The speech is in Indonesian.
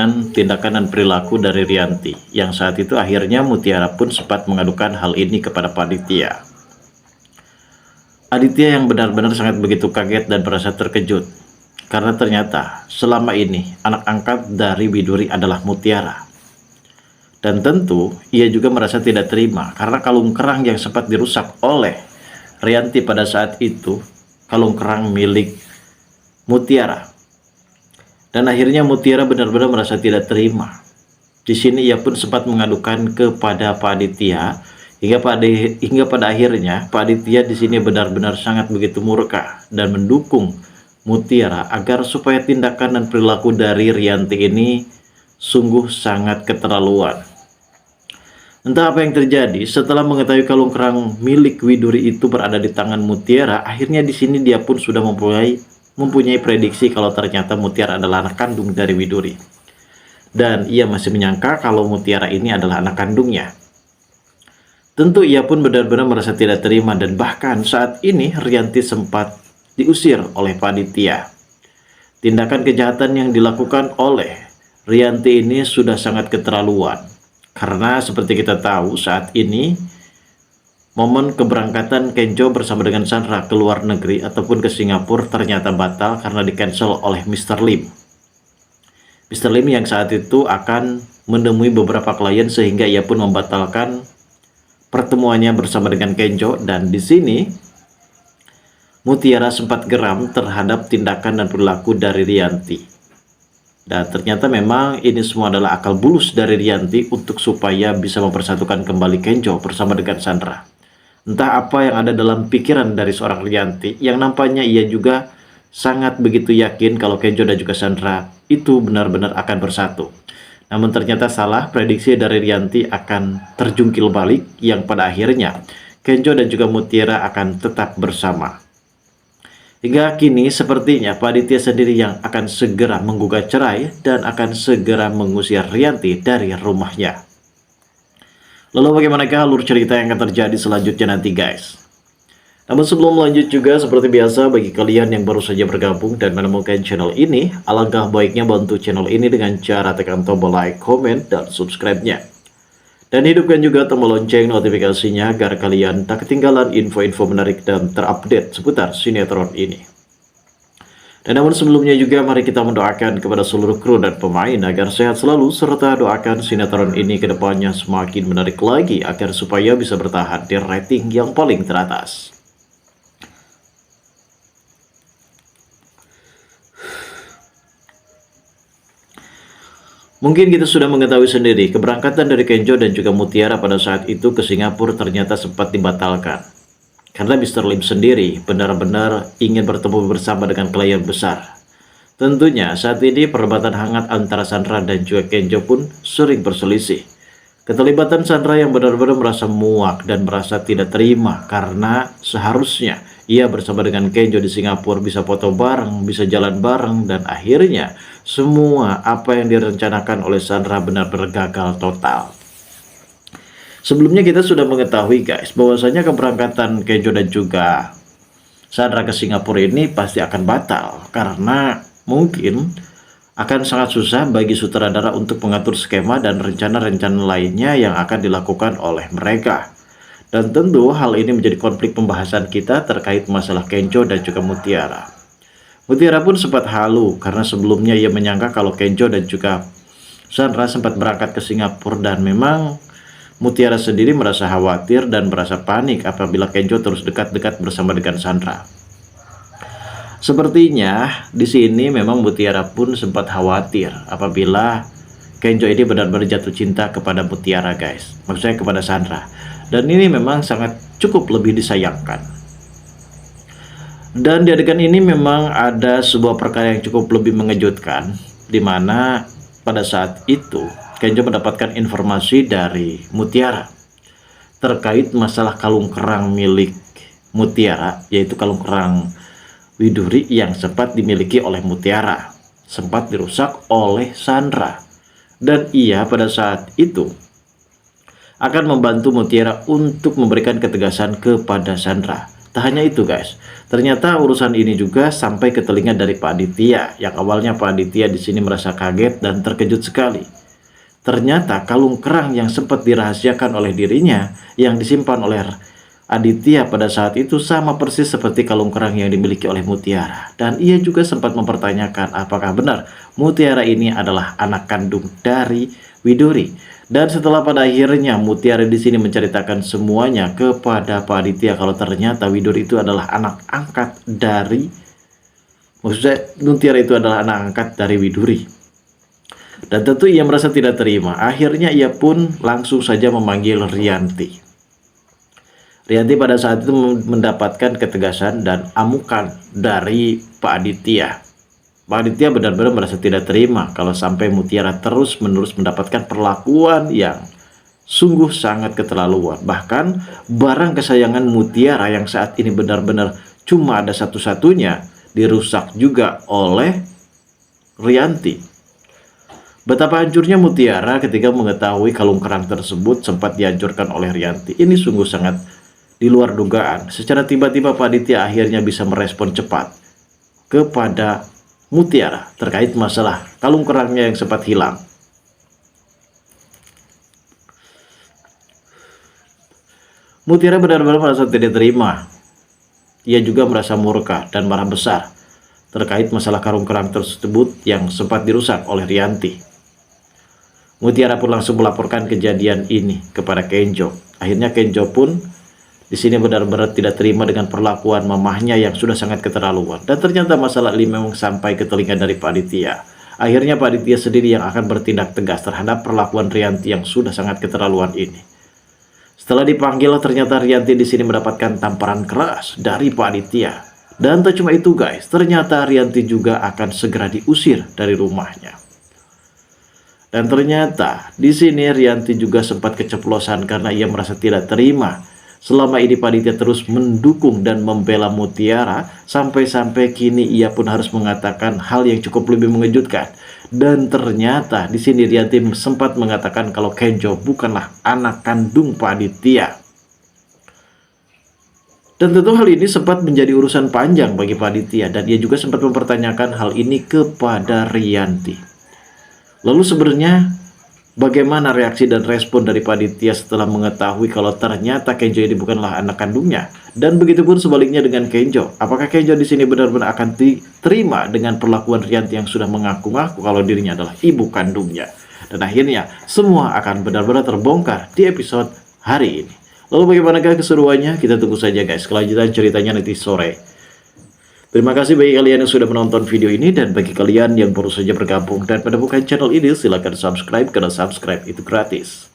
dengan tindakan dan perilaku dari Rianti, yang saat itu akhirnya Mutiara pun sempat mengadukan hal ini kepada Pak Aditya. Aditya yang benar-benar sangat begitu kaget dan merasa terkejut, karena ternyata selama ini anak angkat dari Widuri adalah Mutiara. Dan tentu ia juga merasa tidak terima karena kalung kerang yang sempat dirusak oleh Rianti pada saat itu, kalung kerang milik Mutiara. Dan akhirnya Mutiara benar-benar merasa tidak terima. Di sini ia pun sempat mengadukan kepada Pak Aditya, hingga pada akhirnya Pak Aditya di sini benar-benar sangat begitu murka dan mendukung Mutiara agar supaya tindakan dan perilaku dari Rianti ini sungguh sangat keterlaluan. Entah apa yang terjadi setelah mengetahui kalung kerang milik Widuri itu berada di tangan Mutiara, akhirnya di sini dia pun sudah mempunyai prediksi kalau ternyata Mutiara adalah anak kandung dari Widuri. Dan ia masih menyangka kalau Mutiara ini adalah anak kandungnya. Tentu ia pun benar-benar merasa tidak terima, dan bahkan saat ini Rianti sempat diusir oleh Pak Aditya. Tindakan kejahatan yang dilakukan oleh Rianti ini sudah sangat keterlaluan. Karena seperti kita tahu saat ini momen keberangkatan Kenjo bersama dengan Sandra ke luar negeri ataupun ke Singapura ternyata batal karena di cancel oleh Mr. Lim. Mr. Lim yang saat itu akan menemui beberapa klien sehingga ia pun membatalkan pertemuannya bersama dengan Kenjo, dan di sini Mutiara sempat geram terhadap tindakan dan perilaku dari Rianti. Dan ternyata memang ini semua adalah akal bulus dari Rianti untuk supaya bisa mempersatukan kembali Kenjo bersama dengan Sandra. Entah apa yang ada dalam pikiran dari seorang Rianti, yang nampaknya ia juga sangat begitu yakin kalau Kenjo dan juga Sandra itu benar-benar akan bersatu. Namun ternyata salah, prediksi dari Rianti akan terjungkil balik, yang pada akhirnya Kenjo dan juga Mutiara akan tetap bersama. Hingga kini sepertinya Pak Aditya sendiri yang akan segera menggugat cerai dan akan segera mengusir Rianti dari rumahnya. Lalu bagaimanakah alur cerita yang akan terjadi selanjutnya nanti guys? Namun sebelum lanjut juga seperti biasa, bagi kalian yang baru saja bergabung dan menemukan channel ini, alangkah baiknya bantu channel ini dengan cara tekan tombol like, komen, dan subscribe-nya. Dan hidupkan juga tombol lonceng notifikasinya agar kalian tak ketinggalan info-info menarik dan terupdate seputar sinetron ini. Dan namun sebelumnya juga mari kita mendoakan kepada seluruh kru dan pemain agar sehat selalu, serta doakan sinetron ini ke depannya semakin menarik lagi agar supaya bisa bertahan di rating yang paling teratas. Mungkin kita sudah mengetahui sendiri, keberangkatan dari Kenjo dan juga Mutiara pada saat itu ke Singapura ternyata sempat dibatalkan. Karena Mr. Lim sendiri benar-benar ingin bertemu bersama dengan klien besar. Tentunya saat ini perdebatan hangat antara Sandra dan juga Kenjo pun sering berselisih. Keterlibatan Sandra yang benar-benar merasa muak dan merasa tidak terima karena seharusnya ia bersama dengan Kenjo di Singapura bisa foto bareng, bisa jalan bareng, dan akhirnya semua apa yang direncanakan oleh Sandra benar-benar gagal total. Sebelumnya kita sudah mengetahui guys bahwasanya keberangkatan Kenjo dan juga Sandra ke Singapura ini pasti akan batal karena mungkin akan sangat susah bagi sutradara untuk mengatur skema dan rencana-rencana lainnya yang akan dilakukan oleh mereka. Dan tentu hal ini menjadi konflik pembahasan kita terkait masalah Kenjo dan juga Mutiara. Mutiara pun sempat halu karena sebelumnya ia menyangka kalau Kenjo dan juga Sandra sempat berangkat ke Singapura, dan memang Mutiara sendiri merasa khawatir dan merasa panik apabila Kenjo terus dekat-dekat bersama dengan Sandra. Sepertinya di sini memang Mutiara pun sempat khawatir apabila Kenjo ini benar-benar jatuh cinta kepada Mutiara guys, maksudnya kepada Sandra. Dan ini memang sangat cukup lebih disayangkan. Dan di adegan ini memang ada sebuah perkara yang cukup lebih mengejutkan, di mana pada saat itu Kenjo mendapatkan informasi dari Mutiara terkait masalah kalung kerang milik Mutiara, yaitu kalung kerang Widuri yang sempat dimiliki oleh Mutiara, sempat dirusak oleh Sandra. Dan ia pada saat itu akan membantu Mutiara untuk memberikan ketegasan kepada Sandra. Tak hanya itu guys, ternyata urusan ini juga sampai ke telinga dari Pak Aditya. Yang awalnya Pak Aditya di sini merasa kaget dan terkejut sekali. Ternyata kalung kerang yang sempat dirahasiakan oleh dirinya, yang disimpan oleh Aditya pada saat itu sama persis seperti kalung kerang yang dimiliki oleh Mutiara. Dan ia juga sempat mempertanyakan apakah benar Mutiara ini adalah anak kandung dari Widuri. Dan setelah pada akhirnya Mutiara di sini menceritakan semuanya kepada Pak Aditya kalau ternyata Widuri itu adalah anak angkat dari, maksudnya Mutiara itu adalah anak angkat dari Widuri. Dan tentu ia merasa tidak terima. Akhirnya ia pun langsung saja memanggil Rianti. Rianti pada saat itu mendapatkan ketegasan dan amukan dari Pak Aditya. Pak Aditya benar-benar merasa tidak terima kalau sampai Mutiara terus-menerus mendapatkan perlakuan yang sungguh sangat keterlaluan. Bahkan barang kesayangan Mutiara yang saat ini benar-benar cuma ada satu-satunya dirusak juga oleh Rianti. Betapa hancurnya Mutiara ketika mengetahui kalung kerang tersebut sempat dihancurkan oleh Rianti. Ini sungguh sangat di luar dugaan. Secara tiba-tiba Pak Aditya akhirnya bisa merespon cepat kepada Mutiara terkait masalah kalung kerangnya yang sempat hilang. Mutiara benar-benar merasa tidak terima. Ia juga merasa murka dan marah besar terkait masalah kalung kerang tersebut yang sempat dirusak oleh Rianti. Mutiara pun langsung melaporkan kejadian ini kepada Kenjo. Akhirnya Kenjo pun di sini benar-benar tidak terima dengan perlakuan mamahnya yang sudah sangat keterlaluan. Dan ternyata masalah ini memang sampai ke telinga dari Pak Aditya. Akhirnya Pak Aditya sendiri yang akan bertindak tegas terhadap perlakuan Rianti yang sudah sangat keterlaluan ini. Setelah dipanggil, ternyata Rianti di sini mendapatkan tamparan keras dari Pak Aditya. Dan tak cuma itu guys, ternyata Rianti juga akan segera diusir dari rumahnya. Dan ternyata di sini Rianti juga sempat keceplosan karena ia merasa tidak terima. Selama ini Pak Aditya terus mendukung dan membela Mutiara, sampai-sampai kini ia pun harus mengatakan hal yang cukup lebih mengejutkan. Dan ternyata di sini Rianti sempat mengatakan kalau Kenjo bukanlah anak kandung Pak Aditya. Dan tentu hal ini sempat menjadi urusan panjang bagi Pak Aditya, dan ia juga sempat mempertanyakan hal ini kepada Rianti. Lalu sebenarnya bagaimana reaksi dan respon dari Pak Aditya setelah mengetahui kalau ternyata Kenjo ini bukanlah anak kandungnya? Dan begitu pun sebaliknya dengan Kenjo. Apakah Kenjo di sini benar-benar akan diterima dengan perlakuan Rianti yang sudah mengaku-ngaku kalau dirinya adalah ibu kandungnya? Dan akhirnya semua akan benar-benar terbongkar di episode hari ini. Lalu bagaimanakah keseruannya? Kita tunggu saja guys. Kelanjutan ceritanya nanti sore. Terima kasih bagi kalian yang sudah menonton video ini, dan bagi kalian yang baru saja bergabung dan menemukan channel ini, silahkan subscribe karena subscribe itu gratis.